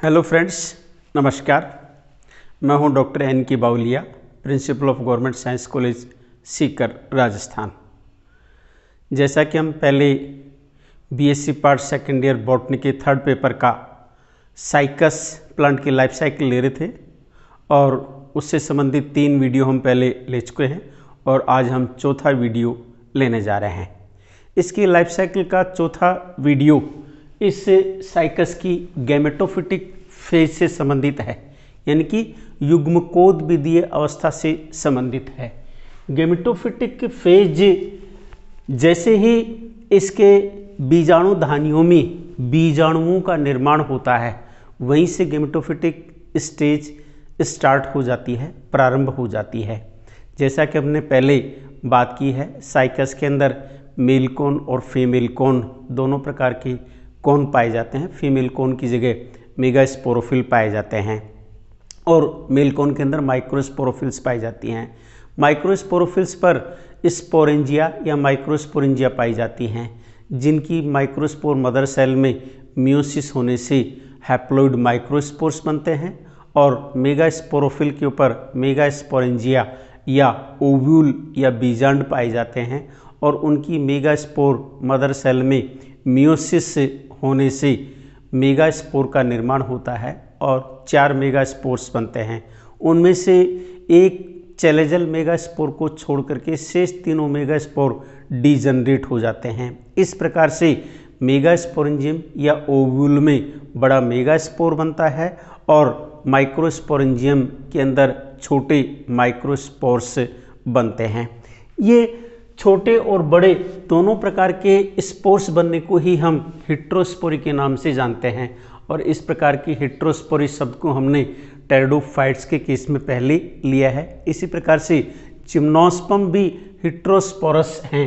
Hello friends, नमस्कार। मैं हूं doctor N K Bawaliya, principal of government science college Sikar, Rajasthan. जैसा कि हम पहले BSc part second year botany के थर्ड पेपर का साइकस प्लांट की लाइफ साइकिल ले रहे थे और उससे संबंधित 3 वीडियो हम पहले ले चुके हैं और आज हम चौथा वीडियो लेने जा रहे हैं। इसकी लाइफ साइकिल का चौथा वीडियो इस साइकस की गैमेटोफिटिक फेज से संबंधित है, यानी कि युग्मकोद विधीय अवस्था से संबंधित है। गैमेटोफिटिक फेज जैसे ही इसके बीजाणु धानियों में बीजाणुओं का निर्माण होता है, वहीं से गैमेटोफिटिक स्टेज स्टार्ट हो जाती है, प्रारंभ हो जाती है। जैसा कि हमने पहले बात की है, साइकस के अंदर मेल कोन और फीमेल कोन दोनों प्रकार के कोन पाए जाते हैं। फीमेल कोन की जगह मेगास्पोरोफिल पाए जाते हैं और मेल कोन के अंदर माइक्रोस्पोरोफिल्स पाई जाती हैं। माइक्रोस्पोरोफिल्स पर स्पोरेंजिया या माइक्रोस्पोरेंजिया पाई जाती हैं, जिनकी माइक्रोस्पोर मदर सेल में मियोसिस होने से हैप्लॉइड माइक्रोस्पोर्स बनते हैं और मेगास्पोरोफिल के ऊपर मेगास्पोरेंजिया या ओव्यूल या बीजांड पाए जाते हैं और उनकी मेगास्पोर मदर सेल में मियोसिस होने से मेगास्पोर का निर्माण होता है और 4 मेगास्पोर्स बनते हैं। उनमें से एक चैलेजल मेगास्पोर को छोड़ करके शेष तीनों मेगास्पोर डीजनरेट हो जाते हैं। इस प्रकार से मेगास्पोरेंजियम या ओव्यूल में बड़ा मेगास्पोर बनता है और माइक्रोस्पोरेंजियम के अंदर छोटे माइक्रोस्पोर्स बनते हैं। ये छोटे और बड़े दोनों प्रकार के स्पोर्स बनने को ही हम हेट्रोस्पोरी के नाम से जानते हैं और इस प्रकार की हेट्रोस्पोरी शब्द को हमने टेरिडोफाइट्स के केस में पहले लिया है। इसी प्रकार से जिम्नोस्पर्म भी हेट्रोस्पोरस हैं,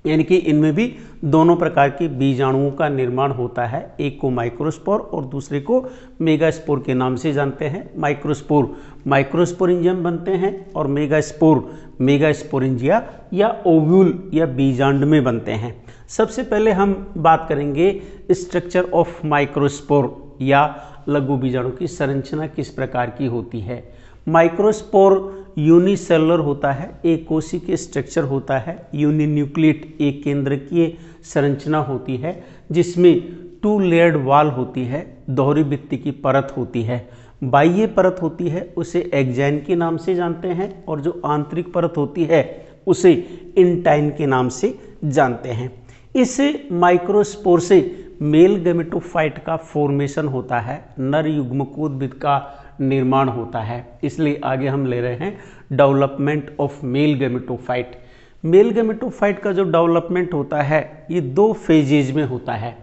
यानी कि इनमें भी दोनों प्रकार के बीजाणुओं का निर्माण होता है। एक को माइक्रोस्पोर और दूसरे को मेगास्पोर के नाम से जानते हैं। माइक्रोस्पोर माइक्रोस्पोरेंजियम बनते हैं और मेगास्पोर मेगास्पोरेंजिया या ओव्यूल या बीजांड में बनते हैं। सबसे पहले हम बात करेंगे स्ट्रक्चर ऑफ माइक्रोस्पोर या लघु बीजाणु की संरचना किस प्रकार की होती है। माइक्रोस्पोर यूनिसेलुलर होता है, एक कोशिकीय स्ट्रक्चर होता है। यूनिन्यूक्लिएट एक केंद्रकीय संरचना होती है जिसमें 2 लेयर्ड वॉल होती है, दोहरी भित्ति की परत होती है। बाह्य परत होती है उसे एक्जाइन के नाम से जानते हैं और जो आंतरिक परत होती है उसे इंटाइन के नाम से जानते हैं। इस माइक्रोस्पोर से मेल गैमेटोफाइट का फॉर्मेशन होता है, नर युग्मकोद्भिद का निर्माण होता है। इसलिए आगे हम ले रहे हैं development of male gametophyte. Male gametophyte का जो डेवलपमेंट होता है ये 2 फेजेज में होता है।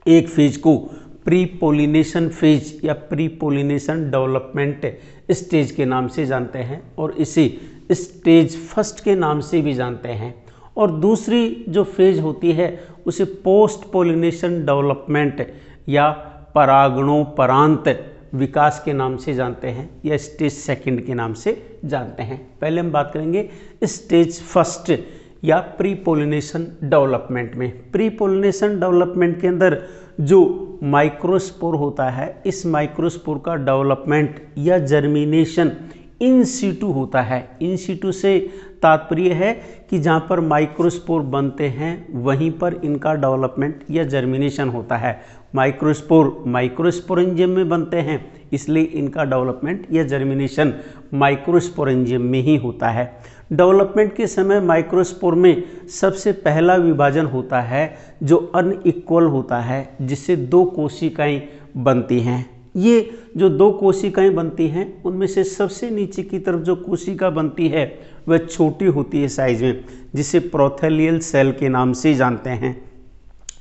एक फेज को प्री पोलिनेशन फेज या प्री पोलिनेशन डेवलपमेंट स्टेज के नाम से जानते हैं और इसे स्टेज फर्स्ट के नाम से भी जानते हैं। और दूसरी जो फेज होती है उसे पोस्ट पोलिनेशन डेवलपमेंट या परागणोपरांत विकास के नाम से जानते हैं या स्टेज सेकंड के नाम से जानते हैं। पहले हम बात करेंगे स्टेज फर्स्ट या प्री पोलिनेशन डेवलपमेंट में। प्री पोलिनेशन डेवलपमेंट के अंदर जो माइक्रोस्पोर होता है, इस माइक्रोस्पोर का डेवलपमेंट या जर्मिनेशन इन सीटू होता है। इन सीटू से तात्पर्य है कि जहाँ पर माइक्रोस्पोर बनते हैं वहीं पर इनका डेवलपमेंट या जर्मिनेशन होता है। माइक्रोस्पोर माइक्रोस्पोरेंजियम में बनते हैं, इसलिए इनका डेवलपमेंट या जर्मिनेशन माइक्रोस्पोरेंजियम में ही होता है। डेवलपमेंट के समय माइक्रोस्पोर में सबसे पहला विभाजन होता है जो अनइक्वल होता है, जिससे 2 कोशिकाएं बनती हैं। ये जो 2 कोशिकाएं बनती हैं उनमें से सबसे नीचे की तरफ जो कोशिका बनती है वह छोटी होती है साइज में, जिसे प्रोथेलियल सेल के नाम से जानते हैं।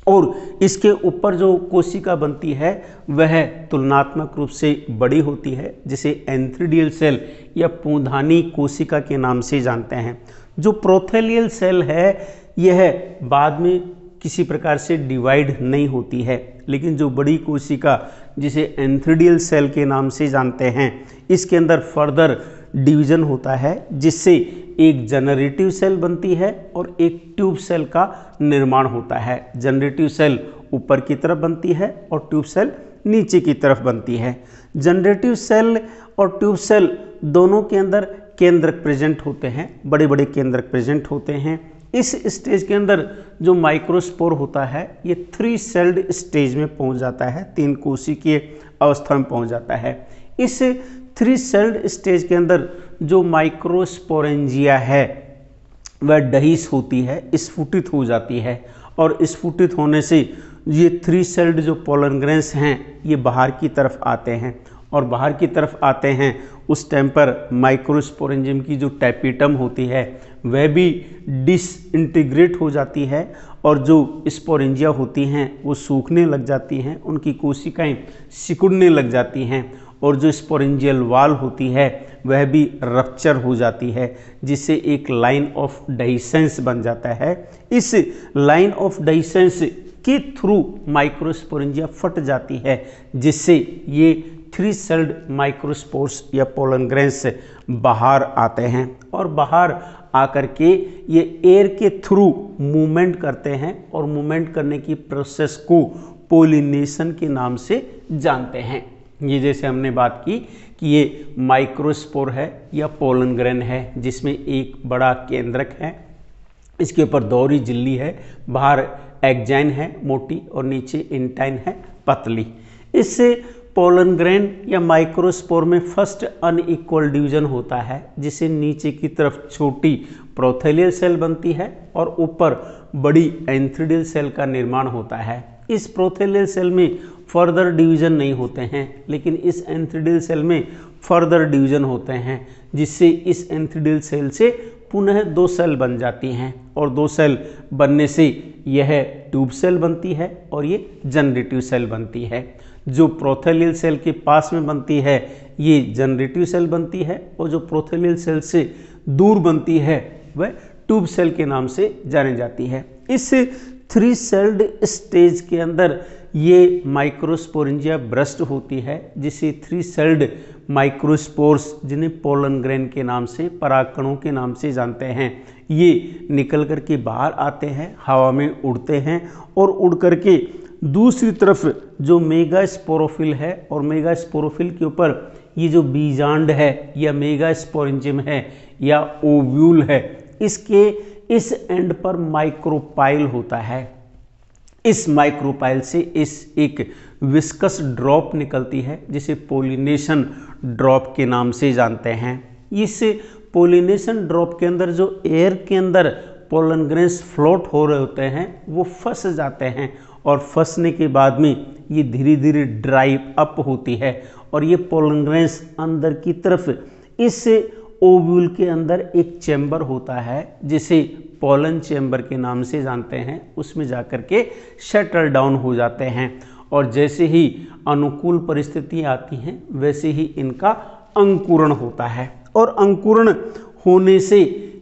और इसके ऊपर जो कोशिका बनती है वह तुलनात्मक रूप से बड़ी होती है, जिसे एंथ्रीडियल सेल या पूंधानी कोशिका के नाम से जानते हैं। जो प्रोथेलियल सेल है यह बाद में किसी प्रकार से डिवाइड नहीं होती है, लेकिन जो बड़ी कोशिका जिसे एंथ्रीडियल सेल के नाम से जानते हैं, इसके अंदर फर्दर डिवीजन होता है जिससे एक जनरेटिव सेल बनती है और एक ट्यूब सेल का निर्माण होता है। जनरेटिव सेल ऊपर की तरफ बनती है और ट्यूब सेल नीचे की तरफ बनती है। जनरेटिव सेल और ट्यूब सेल दोनों के अंदर केंद्रक प्रेजेंट होते हैं, बड़े बड़े केंद्रक प्रेजेंट होते हैं। इस स्टेज के अंदर जो माइक्रोस्पोर होता है ये 3 सेल्ड स्टेज में पहुंच जाता है, 3 कोशिकीय अवस्था में पहुंच जाता है। इस 3 सेल्ड स्टेज के अंदर जो माइक्रोस्पोरेंजिया है वह डहीस होती है, स्फुटित हो जाती है, और स्फुटित होने से ये 3 सेल्ड जो पोलन ग्रेन्स हैं ये बाहर की तरफ आते हैं, और बाहर की तरफ आते हैं उस टाइम पर माइक्रोस्पोरेंजियम की जो टैपिटम होती है वह भी डिसइंटीग्रेट हो जाती है, और जो स्पोरेंजिया होती हैं वो सूखने लग जाती हैं, उनकी कोशिकाएं सिकुड़ने लग जाती हैं, और जो स्पोरेंजियल वाल होती है वह भी रप्चर हो जाती है, जिससे एक लाइन ऑफ डाइसेंस बन जाता है। इस लाइन ऑफ डाइसेंस के थ्रू माइक्रोस्पोरेंजिया फट जाती है, जिससे ये 3 सेल्ड माइक्रोस्पोर्स या पोलन ग्रेन्स बाहर आते हैं, और बाहर आकर के ये एयर के थ्रू मूवमेंट करते हैं, और मूवमेंट करने की प्रोसेस को पोलिनेशन के नाम से जानते हैं। ये जैसे हमने बात की कि ये माइक्रोस्पोर है या पोलन ग्रेन है, जिसमें एक बड़ा केंद्रक है, इसके ऊपर दोहरी झिल्ली है, बाहर एक्जाइन है मोटी और नीचे इंटाइन है पतली। इससे पोलन ग्रेन या माइक्रोस्पोर में फर्स्ट अनइक्वल डिवीजन होता है, जिसे नीचे की तरफ छोटी प्रोथेलियल सेल बनती है और ऊपर बड़ी एंथ्रीडियल सेल का निर्माण होता है। इस प्रोथेलियल सेल में फर्दर डिवीजन नहीं होते हैं, लेकिन इस एंथ्रीडियल सेल में फर्दर डिवीजन होते हैं, जिससे इस एंथ्रीडियल सेल से पुनः 2 सेल बन जाती हैं, और 2 सेल बनने से यह ट्यूब सेल बनती है और ये जनरेटिव सेल बनती है। जो प्रोथेलियल सेल के पास में बनती है ये जनरेटिव सेल बनती है, और जो प्रोथेलियल सेल से दूर बनती है वह ट्यूब सेल के नाम से जानी जाती है। इस 3 सेल्ड स्टेज के अंदर ये माइक्रोस्पोरेंजिया ब्रस्ट होती है, जिसे 3 सेल्ड माइक्रोस्पोर्स, जिन्हें पोलन ग्रेन के नाम से, परागकणों के नाम से जानते हैं, ये निकल कर के बाहर आते हैं, हवा में उड़ते हैं, और उड़ कर के दूसरी तरफ जो मेगास्पोरोफिल है, और मेगास्पोरोफिल के ऊपर ये जो बीजांड है या मेगास्पोरेंजियम है या ओव्यूल है, इसके इस एंड पर माइक्रोपाइल होता है। इस माइक्रोपाइल से एक विस्कस ड्रॉप निकलती है, जिसे पोलिनेशन ड्रॉप के नाम से जानते हैं। इस पोलिनेशन ड्रॉप के अंदर जो एयर के अंदर पोलन ग्रेन्स फ्लोट हो रहे होते हैं वो फंस जाते हैं, और फंसने के बाद में ये धीरे धीरे ड्राई अप होती है, और ये पोलन ग्रेन्स अंदर की तरफ इस ओव्यूल के अंदर एक चैम्बर होता है, जिसे पोलन चैम्बर के नाम से जानते हैं, उसमें जाकर के शटल डाउन हो जाते हैं, और जैसे ही अनुकूल परिस्थितियाँ आती हैं वैसे ही इनका अंकुरण होता है, और अंकुरण होने से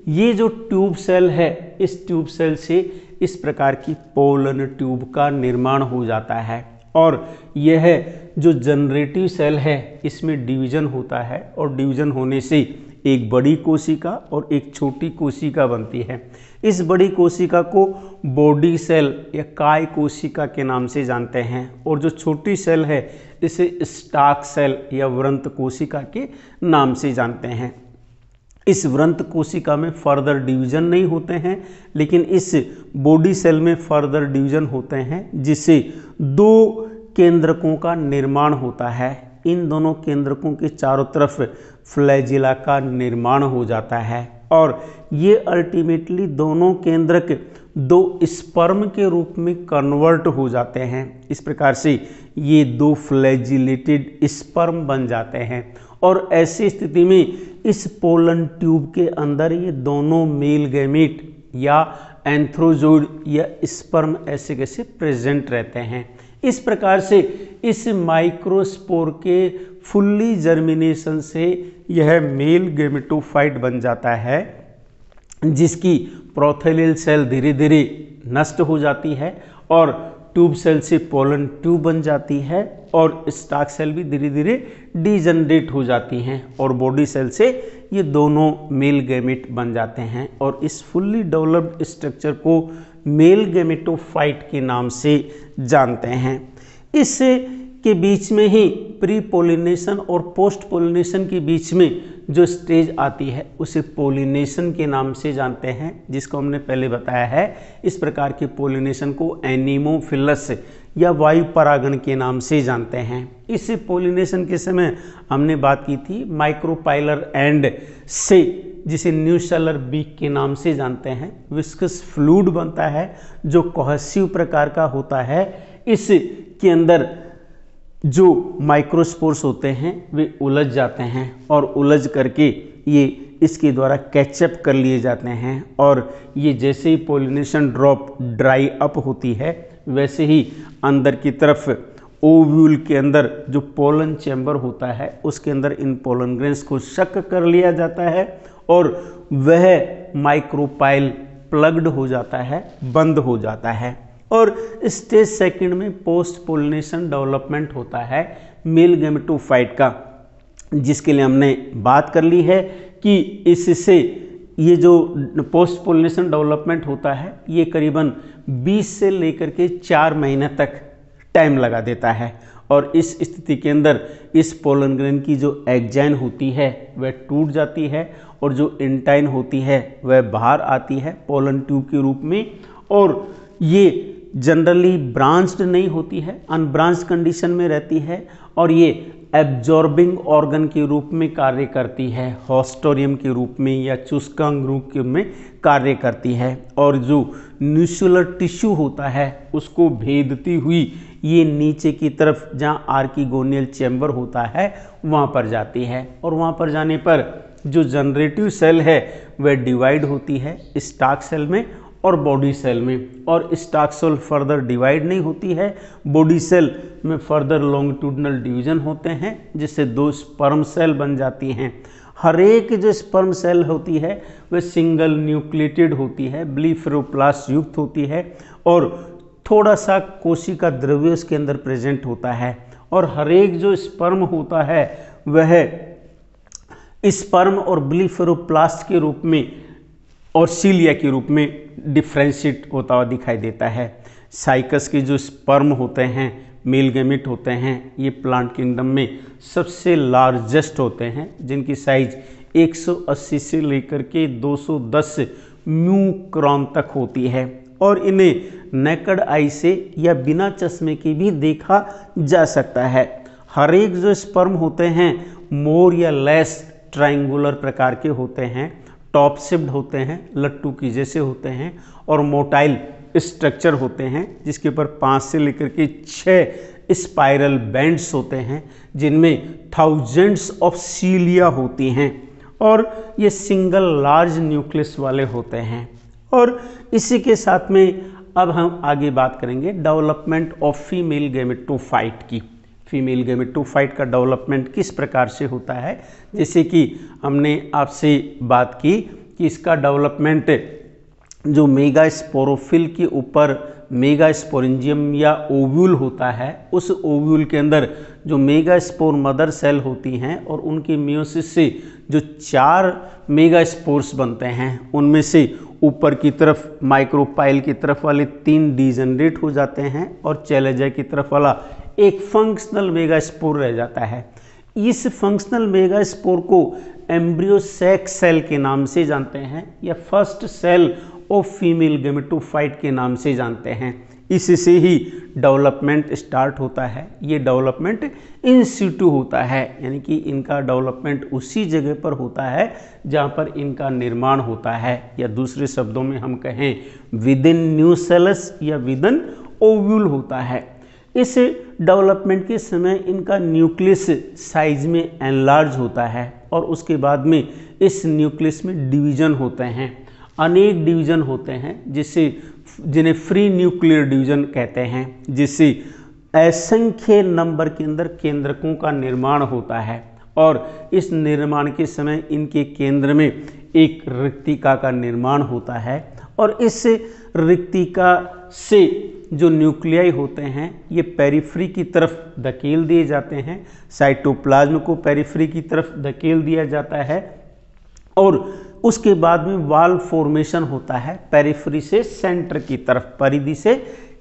ये जो ट्यूब सेल है, इस ट्यूब सेल से इस प्रकार की पोलन ट्यूब का निर्माण हो जाता है, और यह जो जनरेटिव सेल है इसमें डिवीजन होता है, और डिवीजन होने से एक बड़ी कोशिका और एक छोटी कोशिका बनती है। इस बड़ी कोशिका को बॉडी सेल या काय कोशिका के नाम से जानते हैं, और जो छोटी सेल है इसे स्टाक सेल या व्रंत कोशिका के नाम से जानते हैं। इस व्रंत कोशिका में फर्दर डिवीजन नहीं होते हैं, लेकिन इस बॉडी सेल में फर्दर डिवीजन होते हैं, जिससे 2 केंद्रकों का निर्माण होता है। इन दोनों केंद्रकों के चारों तरफ फ्लैजिला का निर्माण हो जाता है, और ये अल्टीमेटली दोनों केंद्रक 2 स्पर्म के रूप में कन्वर्ट हो जाते हैं। इस प्रकार से ये 2 फ्लैजिलेटेड स्पर्म बन जाते हैं, और ऐसी स्थिति में इस पोलन ट्यूब के अंदर ये दोनों मेल गैमेट या एंथ्रोजोइड या स्पर्म ऐसे कैसे प्रेजेंट रहते हैं। इस प्रकार से इस माइक्रोस्पोर के फुल्ली जर्मिनेशन से यह मेल गैमेटोफाइट बन जाता है, जिसकी प्रोथेलियल सेल धीरे धीरे नष्ट हो जाती है, और ट्यूब सेल से पोलन ट्यूब बन जाती है, और स्टाक सेल भी धीरे धीरे डीजनरेट हो जाती हैं, और बॉडी सेल से ये दोनों मेल गैमेट बन जाते हैं, और इस फुल्ली डेवलप्ड स्ट्रक्चर को मेल गैमेटोफाइट के नाम से जानते हैं। इस के बीच में ही प्री पोलिनेशन और पोस्ट पोलिनेशन के बीच में जो स्टेज आती है उसे पोलिनेशन के नाम से जानते हैं, जिसको हमने पहले बताया है। इस प्रकार के पोलिनेशन को एनीमोफिलस या वायु परागण के नाम से जानते हैं। इस पोलिनेशन के समय हमने बात की थी माइक्रोपाइलर एंड से, जिसे न्यूसेलर बीक के नाम से जानते हैं। विस्कस फ्लूइड बनता है जो कोहेसिव प्रकार का होता है। इसके अंदर जो माइक्रोस्पोर्स होते हैं वे उलझ जाते हैं और उलझ करके ये इसके द्वारा कैचअप कर लिए जाते हैं, और ये जैसे ही पोलिनेशन ड्रॉप ड्राई अप होती है वैसे ही अंदर की तरफ ओव्यूल के अंदर जो पोलन चैम्बर होता है उसके अंदर इन पोलन ग्रेन्स को शक कर लिया जाता है और वह माइक्रोपाइल प्लग्ड हो जाता है, बंद हो जाता है। और स्टेज सेकंड में पोस्ट पोलिनेशन डेवलपमेंट होता है मेल गैमेटोफाइट का, जिसके लिए हमने बात कर ली है कि इससे ये जो पोस्ट पोलिनेशन डेवलपमेंट होता है ये करीबन 20 से लेकर के 4 महीने तक टाइम लगा देता है। और इस स्थिति के अंदर इस पोलन ग्रेन की जो एग्जाइन होती है वह टूट जाती है और जो इंटाइन होती है वह बाहर आती है पोलन ट्यूब के रूप में, और ये जनरली ब्रांच्ड नहीं होती है, अनब्रांच्ड कंडीशन में रहती है और ये एब्जॉर्बिंग ऑर्गन के रूप में कार्य करती है, हॉस्टोरियम के रूप में या चुस्कांग रूप के में कार्य करती है। और जो न्यूसेलर टिश्यू होता है उसको भेदती हुई ये नीचे की तरफ जहाँ आर्किगोनियल चैम्बर होता है वहाँ पर जाती है, और वहाँ पर जाने पर जो जनरेटिव सेल है वह डिवाइड होती है स्टार्क सेल में और बॉडी सेल में। और स्टार्क सेल फर्दर डिवाइड नहीं होती है, बॉडी सेल में फर्दर लॉन्गिट्यूडनल डिवीजन होते हैं जिससे 2 स्पर्म सेल बन जाती हैं। हर एक जो स्पर्म सेल होती है वह सिंगल न्यूक्लिएटेड होती है, ब्लीफेरोप्लास्ट युक्त होती है और थोड़ा सा कोशिका द्रव्य उसके अंदर प्रेजेंट होता है। और हर एक जो स्पर्म होता है वह स्पर्म और ब्लीफेरोप्लास्ट के रूप में और सीलिया के रूप में डिफ्रेंशिएट होता हुआ दिखाई देता है। साइकस के जो स्पर्म होते हैं, मेल गैमेट होते हैं, ये प्लांट किंगडम में सबसे लार्जेस्ट होते हैं, जिनकी साइज 180 से लेकर के 210 म्यूक्रॉन तक होती है और इन्हें नेकड आई से या बिना चश्मे के भी देखा जा सकता है। हर एक जो स्पर्म होते हैं मोर या लेस ट्रायंगुलर प्रकार के होते हैं, टॉप शिफ्ट होते हैं, लट्टू की जैसे होते हैं और मोटाइल स्ट्रक्चर होते हैं, जिसके ऊपर 5 से लेकर के 6 स्पाइरल बैंड्स होते हैं जिनमें थाउजेंड्स ऑफ सीलिया होती हैं और ये सिंगल लार्ज न्यूक्लियस वाले होते हैं। और इसी के साथ में अब हम आगे बात करेंगे डेवलपमेंट ऑफ फीमेल गैमेटोफाइट की। फीमेल गैमेटोफाइट का डेवलपमेंट किस प्रकार से होता है, जैसे कि हमने आपसे बात की कि इसका डेवलपमेंट जो मेगास्पोरोफिल के ऊपर मेगास्पोरेंजियम या ओव्यूल होता है, उस ओव्यूल के अंदर जो मेगास्पोर मदर सेल होती हैं और उनके मियोसिस से जो 4 मेगास्पोर्स बनते हैं उनमें से ऊपर की तरफ माइक्रोपाइल की तरफ वाले 3 डिजेनरेट हो जाते हैं और चैलेजा की तरफ वाला एक फंक्शनल मेगास्पोर रह जाता है। इस फंक्शनल मेगास्पोर को एम्ब्रियो सेक्स सेल के नाम से जानते हैं या first cell of female gametophyte के नाम से जानते हैं। इससे ही डेवलपमेंट स्टार्ट होता है। ये डेवलपमेंट इन सिटू होता है, यानी कि इनका डेवलपमेंट उसी जगह पर होता है जहाँ पर इनका निर्माण होता है, या दूसरे शब्दों में हम कहें विद इन न्यूसेलस या विद इन ओव्यूल होता है। इस डेवलपमेंट के समय इनका न्यूक्लियस साइज में एनलार्ज होता है और उसके बाद में इस न्यूक्लियस में डिवीजन होते हैं, अनेक डिवीजन होते हैं जिन्हें फ्री न्यूक्लियर डिवीजन कहते हैं, जिससे असंख्य नंबर के अंदर केंद्रकों का निर्माण होता है और इस निर्माण के समय इनके केंद्र में एक रिक्तिका का निर्माण होता है और इस रिक्तिका से जो न्यूक्लियाई होते हैं ये पेरिफ्री की तरफ धकेल दिए जाते हैं, साइटोप्लाज्म को पेरिफ्री की तरफ धकेल दिया जाता है और उसके बाद में वाल फॉर्मेशन होता है पेरिफ्री से सेंटर की तरफ, परिधि से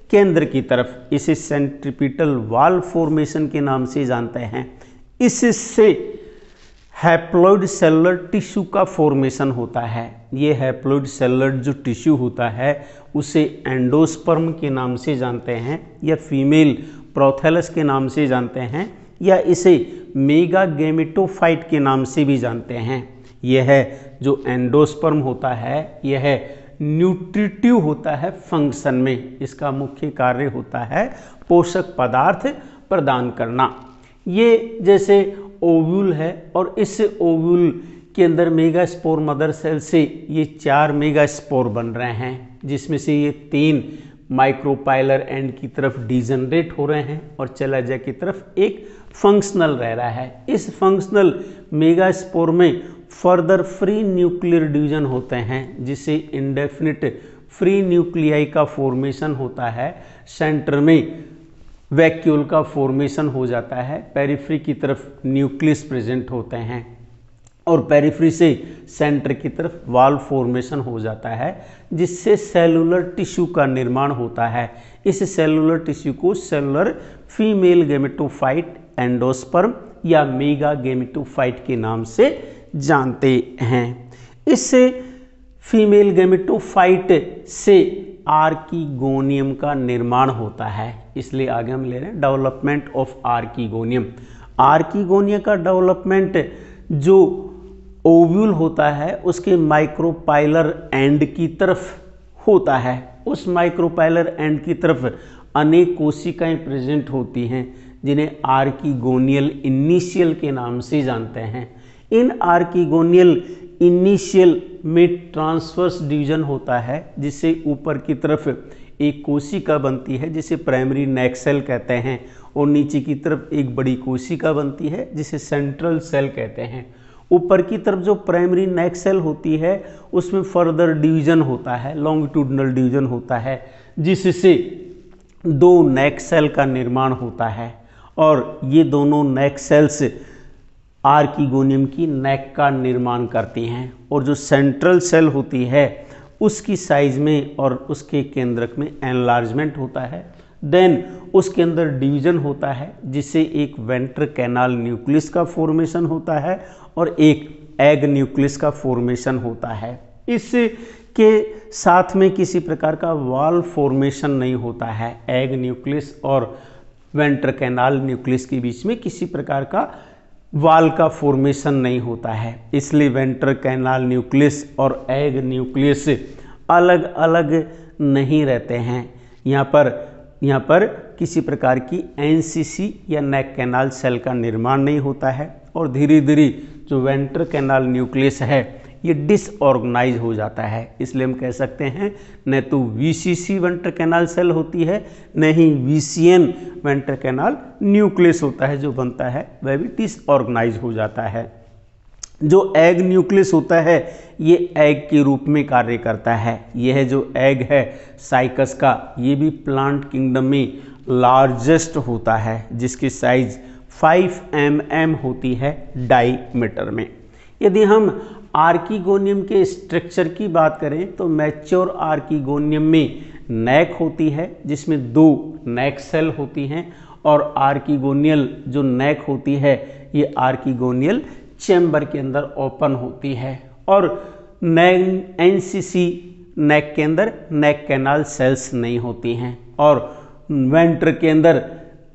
केंद्र की तरफ, इसे सेंट्रीपिटल वॉल फॉर्मेशन के नाम से जानते हैं। इससे हैप्लॉइड सेलुलर टिश्यू का फॉर्मेशन होता है। ये हैप्लॉइड सेलुलर जो टिश्यू होता है उसे एंडोस्पर्म के नाम से जानते हैं, या फीमेल प्रोथैलस के नाम से जानते हैं, या इसे मेगा गैमेटोफाइट के नाम से भी जानते हैं। यह जो एंडोस्पर्म होता है यह न्यूट्रिटिव होता है फंक्शन में। इसका मुख्य कार्य होता है पोषक पदार्थ प्रदान करना। ये जैसे ओव्यूल है और इस ओव्यूल के अंदर मेगास्पोर मदर सेल से ये 4 मेगास्पोर बन रहे हैं, जिसमें से ये 3 माइक्रोपाइलर एंड की तरफ डिजनरेट हो रहे हैं और चैलाजिया की तरफ एक फंक्शनल रह रहा है। इस फंक्शनल मेगास्पोर में फर्दर फ्री न्यूक्लियर डिवीजन होते हैं, जिससे इंडेफिनिट फ्री न्यूक्लियाई का फॉर्मेशन होता है। सेंटर में वैक्यूल का फॉर्मेशन हो जाता है, पेरिफ्री की तरफ न्यूक्लियस प्रेजेंट होते हैं और पेरिफ्री से सेंटर की तरफ वॉल फॉर्मेशन हो जाता है, जिससे सेलुलर टिश्यू का निर्माण होता है। इस सेलुलर टिश्यू को सेलुलर फीमेल गैमेटोफाइट, एंडोस्पर्म या मेगा गैमेटोफाइट के नाम से जानते हैं। इस फीमेल गैमेटोफाइट से आर्कीगोनियम का निर्माण होता है, इसलिए आगे हम ले रहे हैं डेवलपमेंट ऑफ आर्कीगोनियम। आर्कीगोनिया का डेवलपमेंट जो ओव्यूल होता है उसके माइक्रोपाइलर एंड की तरफ होता है। उस माइक्रोपाइलर एंड की तरफ अनेक कोशिकाएं प्रेजेंट होती हैं, जिन्हें आर्कीगोनियल इनिशियल के नाम से जानते हैं। इन आर्कीगोनियल इनिशियल में ट्रांसवर्स डिवीजन होता है, जिससे ऊपर की तरफ एक कोशिका बनती है जिसे प्राइमरी नेक सेल कहते हैं, और नीचे की तरफ एक बड़ी कोशिका बनती है जिसे सेंट्रल सेल कहते हैं। ऊपर की तरफ जो प्राइमरी नेक सेल होती है उसमें फर्दर डिवीजन होता है, लॉन्गिट्यूडनल डिवीजन होता है, जिससे 2 नेक सेल का निर्माण होता है, और ये दोनों नेक सेल्स आर्कीगोनियम की नेक का निर्माण करती हैं। और जो सेंट्रल सेल होती है उसकी साइज में और उसके केंद्रक में एनलार्जमेंट होता है। देन उसके अंदर डिवीजन होता है, जिससे एक वेंट्र कैनाल न्यूक्लियस का फॉर्मेशन होता है और एक एग न्यूक्लियस का फॉर्मेशन होता है। इसके साथ में किसी प्रकार का वॉल फॉर्मेशन नहीं होता है। एग न्यूक्लियस और वेंट्र कैनाल न्यूक्लियस के बीच में किसी प्रकार का वॉल का फॉर्मेशन नहीं होता है, इसलिए वेंट्र कैनाल न्यूक्लियस और एग न्यूक्लियस अलग अलग नहीं रहते हैं। यहाँ पर किसी प्रकार की एनसीसी या नेक कैनाल सेल का निर्माण नहीं होता है, और धीरे धीरे जो वेंट्र कैनाल न्यूक्लियस है ये डिसऑर्गेनाइज हो जाता है। इसलिए हम कह सकते हैं न तो वीसीसी वेंट्र कैनाल सेल होती है, न ही वीसीएन वेंट्र कैनाल न्यूक्लियस होता है। जो बनता है वह भी डिसऑर्गेनाइज हो जाता है। जो एग न्यूक्लियस होता है ये एग के रूप में कार्य करता है। यह जो एग है साइकस का, ये भी प्लांट किंगडम में लार्जेस्ट होता है, जिसकी साइज 5 mm होती है डाईमीटर में। यदि हम आर्कीगोनियम के स्ट्रक्चर की बात करें तो मैच्योर आर्कीगोनियम में नेक होती है, जिसमें 2 नेक सेल होती हैं, और आर्कीगोनियल जो नेक होती है ये आर्कीगोनियल चैम्बर के अंदर ओपन होती है, और एनसीसी नेक के अंदर नेक कैनाल सेल्स नहीं होती हैं, और वेंट्र के अंदर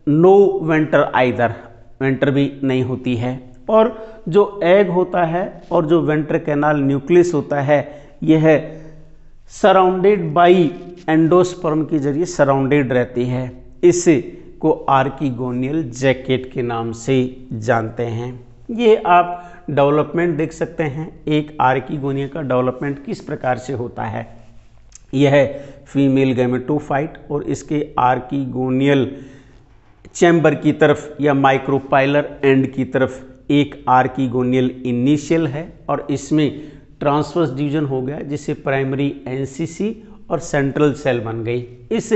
नो वेंटर आइदर, वेंटर भी नहीं होती है। और जो एग होता है और जो वेंट्र कैनाल न्यूक्लियस होता है यह सराउंडेड बाई एंडोस्पर्म के जरिए सराउंडेड रहती है। इसे को आर्कीगोनियल जैकेट के नाम से जानते हैं। ये आप डेवलपमेंट देख सकते हैं, एक आर्कीगोनिया का डेवलपमेंट किस प्रकार से होता है। यह फीमेल गैमेटोफाइट और इसके आर्कीगोनियल चैम्बर की तरफ या माइक्रोपाइलर एंड की तरफ एक आर्कीगोनियल इनिशियल है, और इसमें ट्रांसवर्स डिवीजन हो गया, जिससे प्राइमरी एनसीसी और सेंट्रल सेल बन गई। इस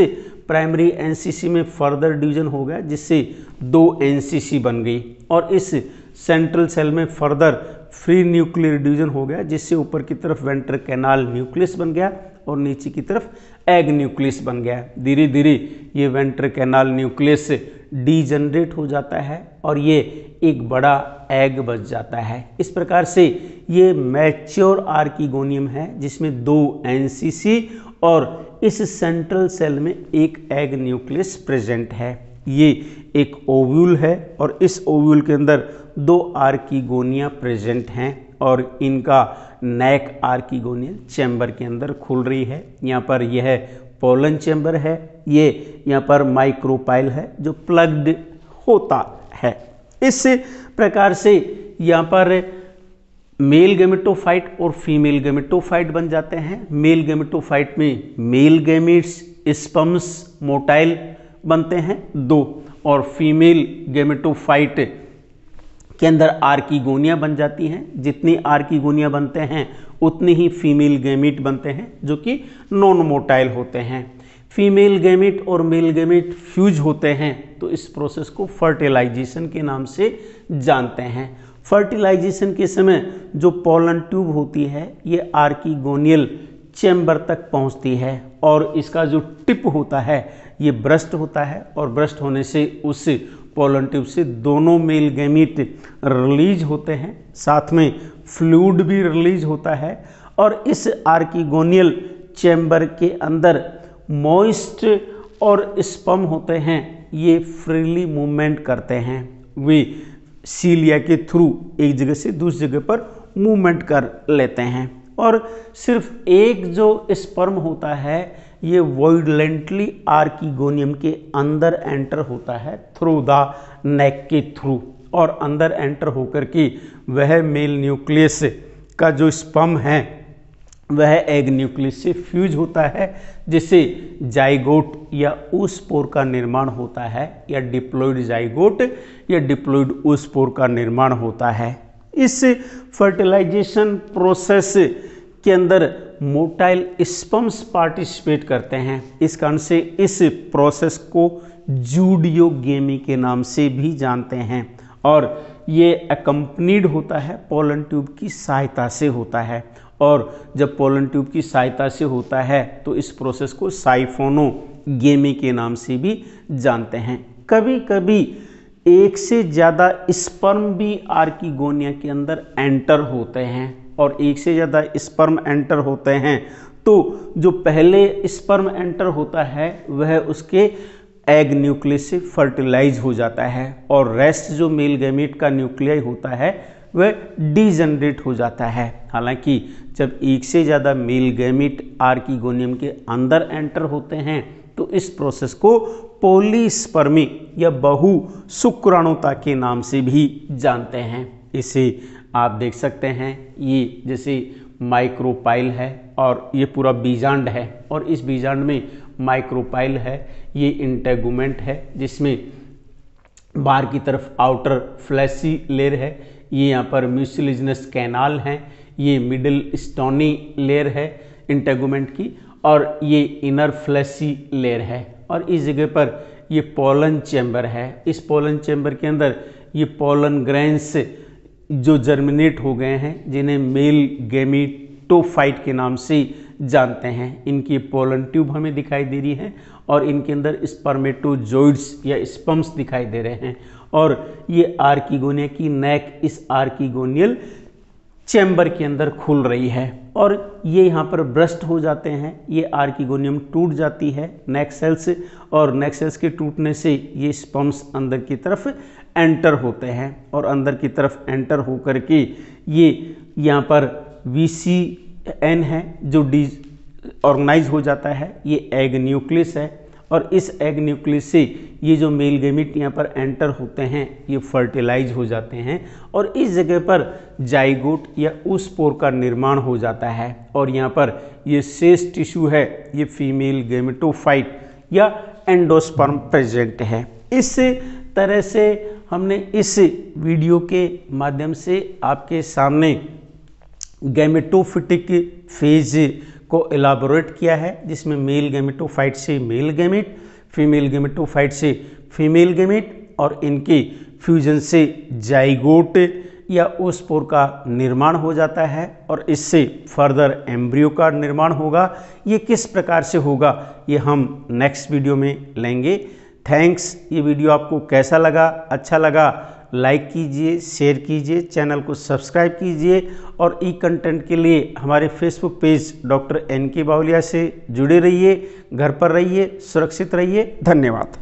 प्राइमरी एनसीसी में फर्दर डिवीजन हो गया, जिससे 2 एनसीसी बन गई, और इस सेंट्रल सेल में फर्दर फ्री न्यूक्लियर डिवीजन हो गया, जिससे ऊपर की तरफ वेंट्र कैनाल न्यूक्लियस बन गया और नीचे की तरफ एग न्यूक्लियस बन गया। धीरे धीरे ये वेंट्रिकैनल न्यूक्लियस डीजनरेट हो जाता है और ये एक बड़ा एग बच जाता है। इस प्रकार से ये मैच्योर आर्किगोनियम है जिसमें 2 एनसीसी और इस सेंट्रल सेल में एक एग न्यूक्लियस प्रेजेंट है। ये एक ओव्यूल है और इस ओव्यूल के अंदर 2 आर्किगोनिया प्रेजेंट हैं और इनका नेक आर्किगोनियल चैम्बर के अंदर खुल रही है। यहाँ पर यह पोलन चैम्बर है, ये यहाँ पर माइक्रोपाइल है जो प्लग्ड होता है। इस प्रकार से यहाँ पर मेल गैमेटोफाइट और फीमेल गैमेटोफाइट बन जाते हैं। मेल गैमेटोफाइट में मेल गैमीट्स स्पर्म्स मोटाइल बनते हैं 2 और फीमेल गैमेटोफाइट के अंदर आर्किगोनिया बन जाती हैं। जितनी आर्किगोनिया बनते हैं उतनी ही फीमेल गैमीट बनते हैं जो कि नॉन मोटाइल होते हैं। फीमेल गैमीट और मेल गैमीट फ्यूज होते हैं तो इस प्रोसेस को फर्टिलाइजेशन के नाम से जानते हैं। फर्टिलाइजेशन के समय जो पोलन ट्यूब होती है ये आर्किगोनियल चैम्बर तक पहुंचती है और इसका जो टिप होता है ये ब्रस्ट होता है और ब्रस्ट होने से उस पोलन ट्यूब से दोनों मेल गैमीट रिलीज होते हैं, साथ में फ्लूइड भी रिलीज होता है और इस आर्किगोनियल चैम्बर के अंदर मॉइस्ट और स्पर्म होते हैं, ये फ्रीली मूवमेंट करते हैं। वे सीलिया के थ्रू एक जगह से दूसरी जगह पर मूवमेंट कर लेते हैं और सिर्फ एक जो स्पर्म होता है ये वायलेंटली आर्किगोनियम के अंदर एंटर होता है थ्रू द नेक के थ्रू और अंदर एंटर होकर के वह मेल न्यूक्लियस का जो स्पर्म है वह एग न्यूक्लियस से फ्यूज होता है जिससे जाइगोट या oospore का निर्माण होता है या डिप्लॉइड जाइगोट या डिप्लॉइड oospore का निर्माण होता है। इस फर्टिलाइजेशन प्रोसेस के अंदर मोटाइल स्पर्म्स पार्टिसिपेट करते हैं। इस कारण से इस प्रोसेस को जूडियोगेमी के नाम से भी जानते हैं और ये अकम्पनीड होता है पोलन ट्यूब की सहायता से होता है और जब पोलन ट्यूब की सहायता से होता है तो इस प्रोसेस को साइफोनोगेमी के नाम से भी जानते हैं। कभी कभी एक से ज़्यादा स्पर्म भी आर्किगोनिया के अंदर एंटर होते हैं और एक से ज़्यादा स्पर्म एंटर होते हैं तो जो पहले स्पर्म एंटर होता है वह उसके एग न्यूक्लियस से फर्टिलाइज हो जाता है और रेस्ट जो मेल गैमीट का न्यूक्लियाई होता है वह डीजनरेट हो जाता है। हालांकि जब एक से ज़्यादा मेल गैमीट आर्किगोनियम के अंदर एंटर होते हैं तो इस प्रोसेस को पॉलीस्पर्मी या बहु शुक्राणुता के नाम से भी जानते हैं। इसे आप देख सकते हैं, ये जैसे माइक्रोपाइल है और ये पूरा बीजांड है और इस बीजांड में माइक्रोपाइल है, ये इंटेगुमेंट है जिसमें बाहर की तरफ आउटर फ्लैशी लेयर है, ये यहाँ पर म्यूसिलिजिनस कैनाल है, ये मिडिल स्टोनी लेयर है इंटेगुमेंट की और ये इनर फ्लैशी लेयर है और इस जगह पर ये पोलन चैम्बर है। इस पोलन चैम्बर के अंदर ये पोलन ग्रेन्स जो जर्मिनेट हो गए हैं जिन्हें मेल गैमेटोफाइट के नाम से जानते हैं, इनकी पोलन ट्यूब हमें दिखाई दे रही है और इनके अंदर स्पर्मेटोजोइड्स या स्पर्म्स दिखाई दे रहे हैं और ये आर्किगोनिया की नेक इस आर्किगोनियल चैम्बर के अंदर खुल रही है और ये यहाँ पर ब्रस्ट हो जाते हैं। ये आर्किगोनियम टूट जाती है नेक सेल्स और नेक सेल्स के टूटने से ये स्पर्म्स अंदर की तरफ एंटर होते हैं और अंदर की तरफ एंटर होकर के ये यहाँ पर VCN है जो ऑर्गेनाइज हो जाता है, ये एग न्यूक्लियस है और इस एग न्यूक्लियस से ये जो मेल गैमीट यहाँ पर एंटर होते हैं ये फर्टिलाइज हो जाते हैं और इस जगह पर जाइगोट या oospore का निर्माण हो जाता है और यहाँ पर ये शेष टिश्यू है, ये फीमेल गैमेटोफाइट या एंडोस्पर्म प्रेजेंट है। इस तरह से हमने इस वीडियो के माध्यम से आपके सामने गैमेटोफिटिक फेज को एलाबोरेट किया है जिसमें मेल गैमेटोफाइट से मेल गैमेट, फीमेल गैमेटोफाइट से फीमेल गैमेट और इनके फ्यूजन से जाइगोट या ओस्पोर का निर्माण हो जाता है और इससे फर्दर एम्ब्रियो का निर्माण होगा। ये किस प्रकार से होगा ये हम नेक्स्ट वीडियो में लेंगे। थैंक्स। ये वीडियो आपको कैसा लगा? अच्छा लगा लाइक कीजिए, शेयर कीजिए, चैनल को सब्सक्राइब कीजिए और ई कंटेंट के लिए हमारे फेसबुक पेज डॉक्टर NK बावलिया से जुड़े रहिए। घर पर रहिए, सुरक्षित रहिए। धन्यवाद।